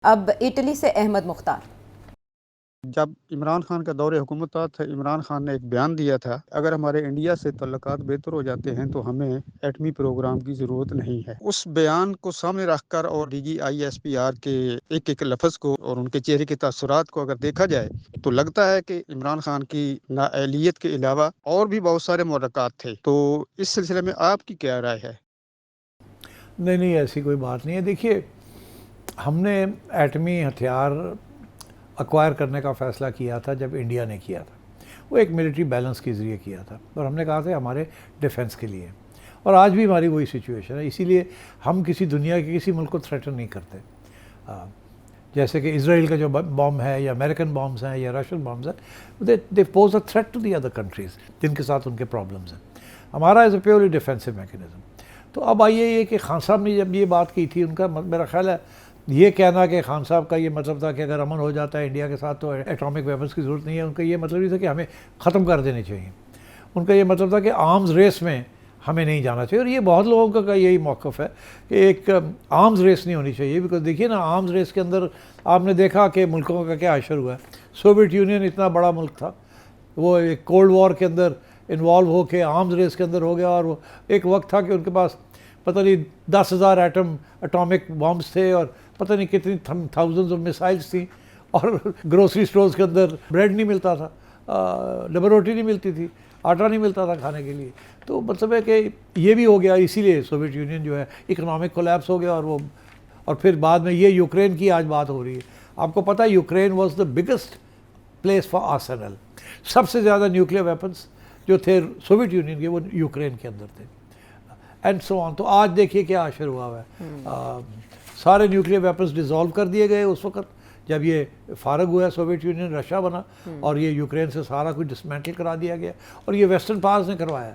अब इटली से अहमद मुख्तार। जब इमरान खान का दौरे हुकूमत था, इमरान खान ने एक बयान दिया था, अगर हमारे इंडिया से तल्लुकात बेहतर हो जाते हैं तो हमें एटमी प्रोग्राम की ज़रूरत नहीं है। उस बयान को सामने रखकर और DGISPR के एक एक लफ्ज़ को और उनके चेहरे के तासुरात को अगर देखा जाए तो लगता है कि इमरान खान की नाअहलियत के अलावा और भी बहुत सारे मुहर्रिकात थे। तो इस सिलसिले में आपकी क्या राय है? नहीं नहीं, ऐसी कोई बात नहीं है। देखिए, हमने एटमी हथियार एक्वायर करने का फ़ैसला किया था जब इंडिया ने किया था। वो एक मिलिट्री बैलेंस के ज़रिए किया था और हमने कहा था हमारे डिफेंस के लिए, और आज भी हमारी वही सिचुएशन है। इसीलिए हम किसी दुनिया के किसी मुल्क को थ्रेटन नहीं करते। जैसे कि इसराइल का जो बॉम्ब है या अमेरिकन बॉम्ब्स हैं या रशियन बॉम्ब्स हैं, they pose a threat to the other countries जिनके साथ उनके प्रॉब्लम्स हैं। हमारा is a purely defensive mechanism. तो अब आइए ये कि खान साहब ने जब ये बात की थी, उनका मेरा ख्याल है ये कहना कि खान साहब का ये मतलब था कि अगर अमन हो जाता है इंडिया के साथ तो एटॉमिक वेपन्स की ज़रूरत नहीं है। उनका ये मतलब नहीं था कि हमें ख़त्म कर देनी चाहिए। उनका ये मतलब था कि आर्म्स रेस में हमें नहीं जाना चाहिए। और ये बहुत लोगों का यही मौक़िफ़ है कि एक आर्म्स रेस नहीं होनी चाहिए। बिकॉज देखिए ना, आर्म्स रेस के अंदर आपने देखा कि मुल्कों का क्या असर हुआ है। सोवियत यूनियन इतना बड़ा मुल्क था, वो एक कोल्ड वॉर के अंदर इन्वॉल्व हो के आर्म्स रेस के अंदर हो गया। और वो एक वक्त था कि उनके पास पता नहीं 10,000 एटॉमिक बॉम्ब्स थे और पता नहीं कितनी थाउजेंड्स ऑफ मिसाइल्स थी। और ग्रोसरी स्टोर्स के अंदर ब्रेड नहीं मिलता था, डबल रोटी नहीं मिलती थी, आटा नहीं मिलता था खाने के लिए। तो मतलब है कि ये भी हो गया। इसीलिए सोवियत यूनियन जो है इकोनॉमिक कोलैप्स हो गया। और फिर बाद में ये यूक्रेन की आज बात हो रही है। आपको पता है Ukraine was the biggest place for Arsenal. सबसे ज़्यादा न्यूक्लियर वेपन्स जो थे सोवियत यूनियन के, वो यूक्रेन के अंदर थे, एंड सो ऑन। तो आज देखिए क्या असर हुआ है। सारे न्यूक्लियर वेपन्स डिसॉल्व कर दिए गए उस वक्त जब ये फारग हुआ है सोवियत यूनियन, रशिया बना, और ये यूक्रेन से सारा कुछ डिसमेंटल करा दिया गया। और ये वेस्टर्न पावर्स ने करवाया।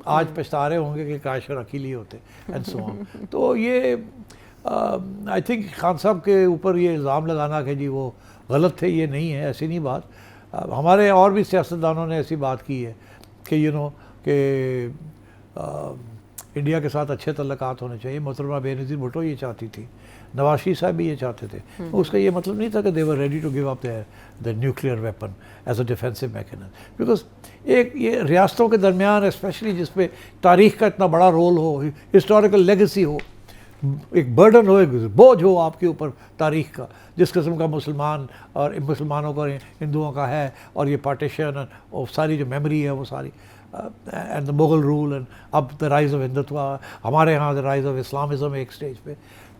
आज पछता रहे होंगे कि काश अकेले होते, एंड सो ऑन। तो ये आई थिंक खान साहब के ऊपर ये इल्ज़ाम लगाना कि जी वो गलत थे, ये नहीं है, ऐसी नहीं बात। हमारे और भी सियासतदानों ने ऐसी बात की है कि कि इंडिया के साथ अच्छे तल्लुकात होने चाहिए। मोहतरमा बेनज़ीर भुट्टो ये चाहती थी, नवाज शरीफ साहब भी ये चाहते थे। तो उसका ये मतलब नहीं था कि they were ready to give up the nuclear weapon as a defensive mechanism. Because एक ये रियासतों के दरमियान स्पेशली जिसपे तारीख़ का इतना बड़ा रोल हो, हिस्टोरिकल लेगेसी हो, एक बर्डन हो, एक बोझ हो आपके ऊपर तारीख़ का, जिस किस्म का मुसलमान और मुसलमानों का हिंदुओं का है, और ये पार्टीशन और सारी जो मेमोरी है वो सारी, and the Mughal rule, and अब द राइज़ ऑफ हिंदुत्व, हमारे यहाँ द राइज़ ऑफ इस्लामिज़म एक स्टेज पे।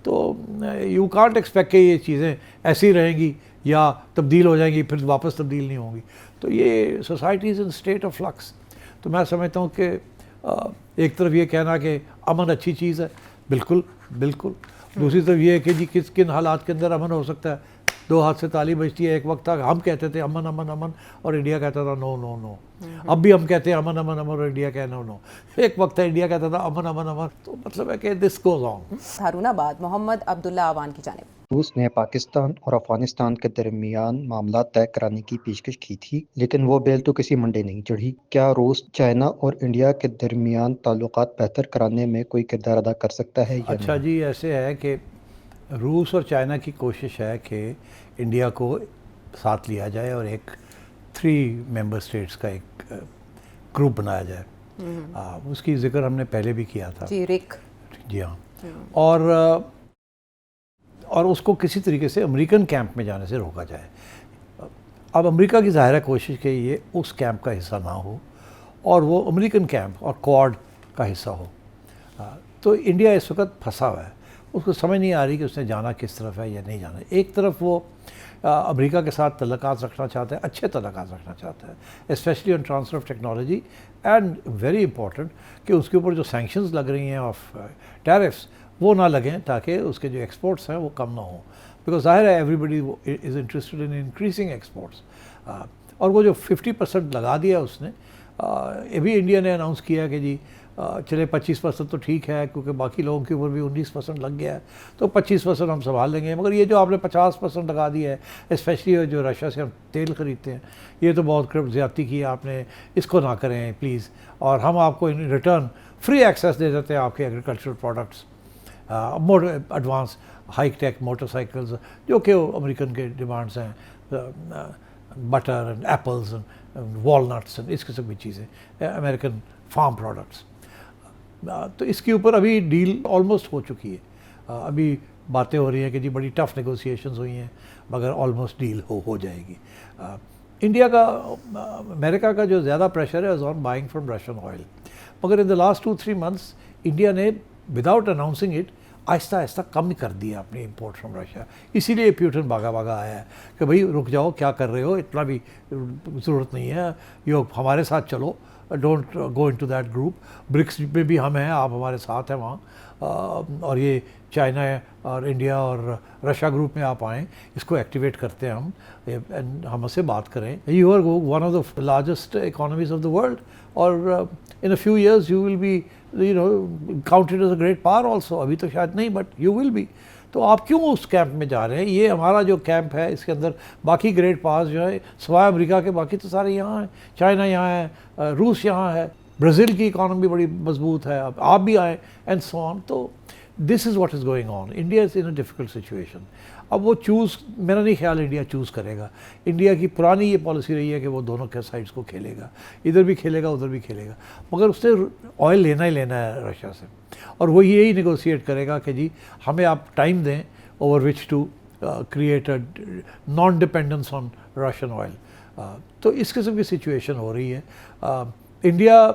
तो यू कांट एक्सपेक्ट कि ये चीज़ें ऐसी रहेंगी या तब्दील हो जाएंगी फिर वापस तब्दील नहीं होंगी। तो ये society is in state of flux. तो मैं समझता हूँ कि एक तरफ ये कहना कि अमन अच्छी चीज़ है, बिल्कुल बिल्कुल। दूसरी तरफ ये है कि जी किन हालात के अंदर अमन हो सकता है। दो हाथ से ताली बजती है। एक वक्त था हम कहते थे अमन अमन अमन, और इंडिया कहता था नो नो नो। अब भी हम कहते हैं अमन अमन अमन और इंडिया कहना नो नो। एक वक्त था इंडिया कहता था अमन अमन अमन। तो मतलब है कि this goes on. Harunabad Mohammad Abdullah Awan की जानिब। रूस ने पाकिस्तान और अफगानिस्तान के दरमियान मामला तय कराने की पेशकश की थी, लेकिन वो बेल तो किसी मंडे नहीं चढ़ी। क्या रूस चाइना और इंडिया के दरमियान ताल्लुकात बेहतर कराने में कोई किरदार अदा कर सकता है या अच्छा नहीं? जी, ऐसे है कि रूस और चाइना की कोशिश है कि इंडिया को साथ लिया जाए और एक 3 मेंबर स्टेट्स का एक ग्रुप बनाया जाए। उसकी जिक्र हमने पहले भी किया था जी, रिक। जी हाँ। और उसको किसी तरीके से अमेरिकन कैंप में जाने से रोका जाए। अब अमेरिका की ज़ाहिर कोशिश कि ये उस कैंप का हिस्सा ना हो और वो अमेरिकन कैंप और क्वाड का हिस्सा हो। तो इंडिया इस वक्त फंसा हुआ है, उसको समझ नहीं आ रही कि उसने जाना किस तरफ है या नहीं जाना। एक तरफ वो अमेरिका के साथ तल्लुकात रखना चाहता है, अच्छे तल्लुकात रखना चाहता है, specially on transfer of technology, and very important कि उसके ऊपर जो सैंक्शंस लग रही हैं ऑफ टैरिफ्स वो ना लगें, ताकि उसके जो एक्सपोर्ट्स हैं वो कम ना हों। बिकॉज ज़ाहिर है everybody is interested in increasing exports. और वो जो 50% लगा दिया उसने, अभी इंडिया ने अनाउंस किया कि जी चले 25% तो ठीक है, क्योंकि बाकी लोगों के ऊपर भी 19% लग गया है, तो 25% हम संभाल लेंगे। मगर ये जो आपने 50% लगा दिया है, स्पेशली जो रशिया से हम तेल ख़रीदते हैं, ये तो बहुत ज़्यादती की है आपने, इसको ना करें प्लीज़। और हम आपको इन रिटर्न फ्री एक्सेस दे देते हैं आपके agricultural products more advance high tech motorcycles जो कि अमेरिकन के डिमांड्स हैं, butter and apples and walnuts and इस किस्म की चीज़ें, अमेरिकन फार्म प्रोडक्ट्स। तो इसके ऊपर अभी डील ऑलमोस्ट हो चुकी है। अभी बातें हो रही हैं कि जी बड़ी टफ नेगोशिएशंस हुई हैं, मगर ऑलमोस्ट डील हो जाएगी। इंडिया का, अमेरिका का जो ज़्यादा प्रेशर है is on buying from Russian oil, मगर in the last 2-3 months India ने विदाउट अनाउंसिंग इट आहिस्ता आहिस्ता कम कर दिया अपनी इंपोर्ट फ्रॉम रशिया। इसीलिए प्यूटन भागा आया है कि भाई रुक जाओ, क्या कर रहे हो, इतना भी ज़रूरत नहीं है, यो हमारे साथ चलो, don't go into that group. BRICS में भी हम हैं, आप हमारे साथ हैं वहाँ, और ये चाइना और इंडिया और रशिया ग्रुप में आप आएँ, इसको एक्टिवेट करते हैं हम, एंड हमसे बात करें। You are one of the largest economies of the world, और in a few years you will be counted as a great power also. अभी तो शायद नहीं, बट यू विल बी। तो आप क्यों उस कैंप में जा रहे हैं? ये हमारा जो कैंप है, इसके अंदर बाकी ग्रेट पावर्स जो है सिवाय अमेरिका के, बाकी तो सारे यहाँ हैं। चाइना यहाँ है, रूस यहाँ है, ब्राज़ील की इकॉनमी बड़ी मजबूत है, अब आप भी आए, एंड सो ऑन। तो this is what is going on. India is in a difficult situation. अब वो चूज़, मेरा नहीं ख्याल इंडिया चूज़ करेगा। इंडिया की पुरानी ये पॉलिसी रही है कि वो दोनों के साइड्स को खेलेगा, इधर भी खेलेगा उधर भी खेलेगा, मगर उसने ऑयल लेना ही लेना है रशिया से, और वो यही निगोशिएट करेगा कि जी हमें आप टाइम दें over which to create a non dependence on Russian oil. तो इस किस्म की सिचुएशन हो रही है। इंडिया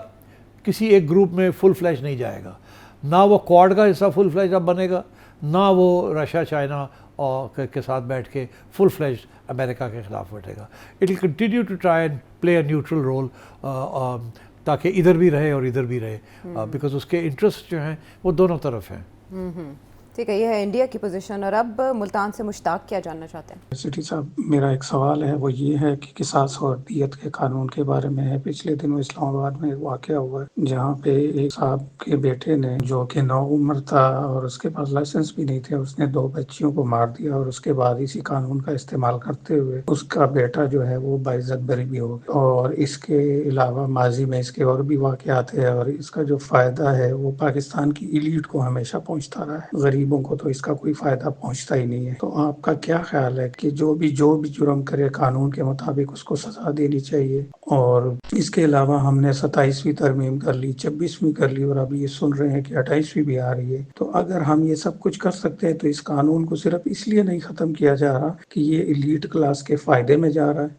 किसी एक ग्रुप में फुल फ्लैश नहीं जाएगा, ना वो क्वाड का हिस्सा फुल फ्लैश अब बनेगा, ना वो रशिया चाइना और के साथ बैठ के फुल फ्लैश अमेरिका के ख़िलाफ़ बैठेगा। It will continue to try and play a neutral role, ताकि इधर भी रहे और इधर भी रहे, बिकॉज उसके इंटरेस्ट जो हैं वो दोनों तरफ हैं। ठीक है, ये है इंडिया की पोजीशन। और अब मुल्तान से मुश्ताक क्या जानना चाहते हैं? सिटी साहब, मेरा एक सवाल है, वो ये है कि किसास और दियत के कानून के बारे में है। पिछले दिनों इस्लामाबाद में एक वाक़या हुआ है जहाँ पे एक साहब के बेटे ने, जो कि नौउम्र था और उसके पास लाइसेंस भी नहीं थे, उसने 2 बच्चियों को मार दिया, और उसके बाद इसी कानून का इस्तेमाल करते हुए उसका बेटा जो है वो बाइज्जत बरी भी हो गया। और इसके अलावा माजी में इसके और भी वाक़यात है, और इसका जो फ़ायदा है वो पाकिस्तान की इलीट को हमेशा पहुँचता रहा है, गरीबों को तो इसका कोई फ़ायदा पहुँचता ही नहीं है। तो आपका क्या ख्याल है कि जो भी जुर्म करे कानून के मुताबिक उसको सज़ा देनी चाहिए? और इसके अलावा हमने 27वीं तरमीम कर ली, 26वीं कर ली, और अभी ये सुन रहे हैं कि 28वीं भी आ रही है। तो अगर हम ये सब कुछ कर सकते हैं तो इस कानून को सिर्फ इसलिए नहीं ख़त्म किया जा रहा कि ये एलीट क्लास के फ़ायदे में जा रहा है?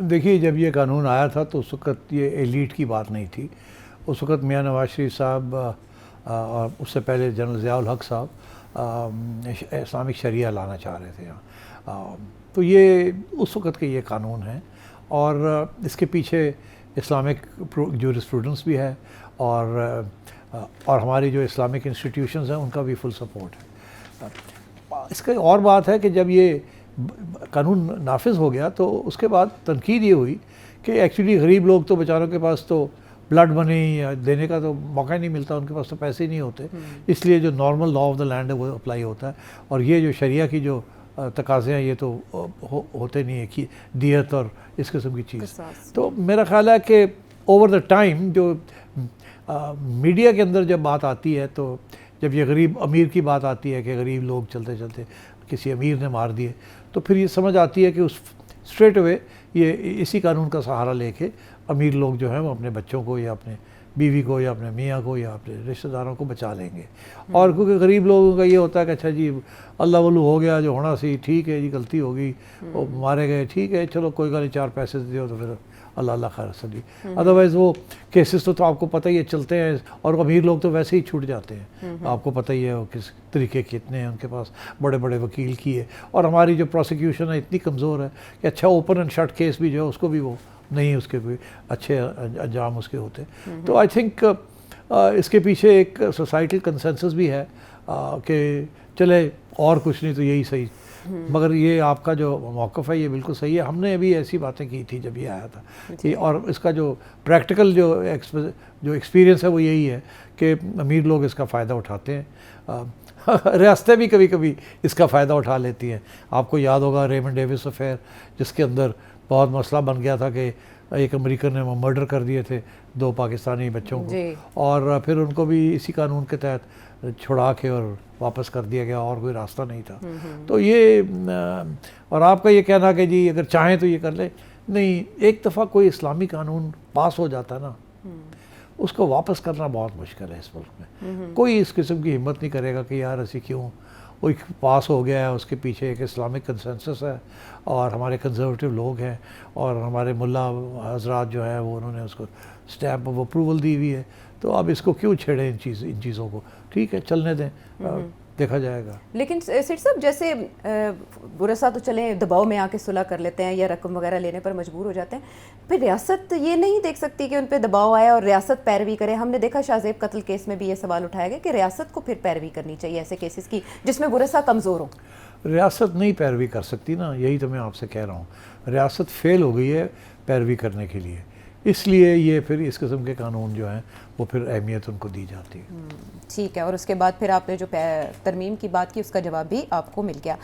देखिए, जब ये कानून आया था तो उस वक़्त ये एलीट की बात नहीं थी। उस वक़्त मियां नवाज शरीफ साहब और उससे पहले जनरल ज़िया उल हक साहब इस्लामिक शरिया लाना चाह रहे थे यहाँ। तो ये उस वक़्त के ये कानून हैं, और इसके पीछे इस्लामिक जूरिस्प्रूडेंस भी है, और हमारी जो इस्लामिक इंस्टीट्यूशंस हैं उनका भी फुल सपोर्ट है। इसका और बात है कि जब ये कानून नाफिज हो गया तो उसके बाद तनकीद ये हुई कि एक्चुअली गरीब लोग तो बेचारों के पास तो ब्लड मनी देने का तो मौका ही नहीं मिलता, उनके पास तो पैसे ही नहीं होते, इसलिए जो normal law of the land है वो अप्लाई होता है, और ये जो शरिया की जो तकाज़े हैं ये तो होते नहीं है कि दियत और इस किस्म की चीज़। तो मेरा ख्याल है कि ओवर द टाइम जो मीडिया के अंदर जब बात आती है, तो जब ये गरीब अमीर की बात आती है कि गरीब लोग चलते चलते किसी अमीर ने मार दिए, तो फिर ये समझ आती है कि उस स्ट्रेट अवे ये इसी कानून का सहारा लेके अमीर लोग जो हैं वो अपने बच्चों को या अपने बीवी को या अपने मियाँ को या अपने रिश्तेदारों को बचा लेंगे। और क्योंकि गरीब लोगों का ये होता है कि अच्छा जी अल्लाह वल्लू हो गया, जो होना सी ठीक है जी, गलती हो गई, वो मारे गए, ठीक है चलो कोई गल नहीं, 4 पैसे दे दो तो फिर अल्लाह अल्लाह खैर सली। अदरवाइज़ वो केसेस तो आपको पता ही है चलते हैं, और अमीर लोग तो वैसे ही छूट जाते हैं। आपको पता ही है वो किस तरीके के इतने हैं उनके पास, बड़े बड़े वकील की है, और हमारी जो प्रोसिक्यूशन है इतनी कमज़ोर है कि अच्छा ओपन एंड शट केस भी जो है उसको भी वो नहीं, उसके कोई अच्छे अंजाम उसके होते। तो आई थिंक इसके पीछे एक सोसाइटल कंसेंसस भी है कि चले और कुछ नहीं तो यही सही। मगर ये आपका जो मौक़िफ़ है ये बिल्कुल सही है। हमने अभी ऐसी बातें की थी जब ये आया था कि, और इसका जो प्रैक्टिकल जो एक्सपीरियंस है वो यही है कि अमीर लोग इसका फ़ायदा उठाते हैं। रियासतें भी कभी कभी इसका फ़ायदा उठा लेती हैं। आपको याद होगा रेमंड डेविस अफेयर, जिसके अंदर बहुत मसला बन गया था कि एक अमेरिकन ने मर्डर कर दिए थे 2 पाकिस्तानी बच्चों को, और फिर उनको भी इसी कानून के तहत छुड़ा के और वापस कर दिया गया, और कोई रास्ता नहीं था। तो ये और आपका ये कहना कि जी अगर चाहें तो ये कर ले, नहीं, एक दफ़ा कोई इस्लामी कानून पास हो जाता है ना, उसको वापस करना बहुत मुश्किल है इस मुल्क में। कोई इस किस्म की हिम्मत नहीं करेगा कि यार ऐसी क्यों, वो पास हो गया है, उसके पीछे एक इस्लामिक कंसेंसस है और हमारे कंजर्वेटिव लोग हैं और हमारे मुल्ला हजरात जो है वो उन्होंने उसको स्टैम्प ऑफ अप्रूवल दी हुई है, तो अब इसको क्यों छेड़ें इन चीज़ों को। ठीक है, चलने दें, देखा जाएगा। लेकिन सेठ साहब, जैसे बुरसा तो चले दबाव में आके सुलह कर लेते हैं या रकम वगैरह लेने पर मजबूर हो जाते हैं, फिर रियासत ये नहीं देख सकती कि उन पे दबाव आए और रियासत पैरवी करे। हमने देखा शाहजेब कत्ल केस में भी ये सवाल उठाया गया कि रियासत को फिर पैरवी करनी चाहिए ऐसे केसेस की जिसमें बुरसा कमज़ोर हो। रियासत नहीं पैरवी कर सकती ना, यही तो मैं आपसे कह रहा हूँ। रियासत फेल हो गई है पैरवी करने के लिए, इसलिए ये फिर इस किस्म के कानून जो हैं वो फिर अहमियत उनको दी जाती है। ठीक है, और उसके बाद फिर आपने जो तरमीम की बात की उसका जवाब भी आपको मिल गया।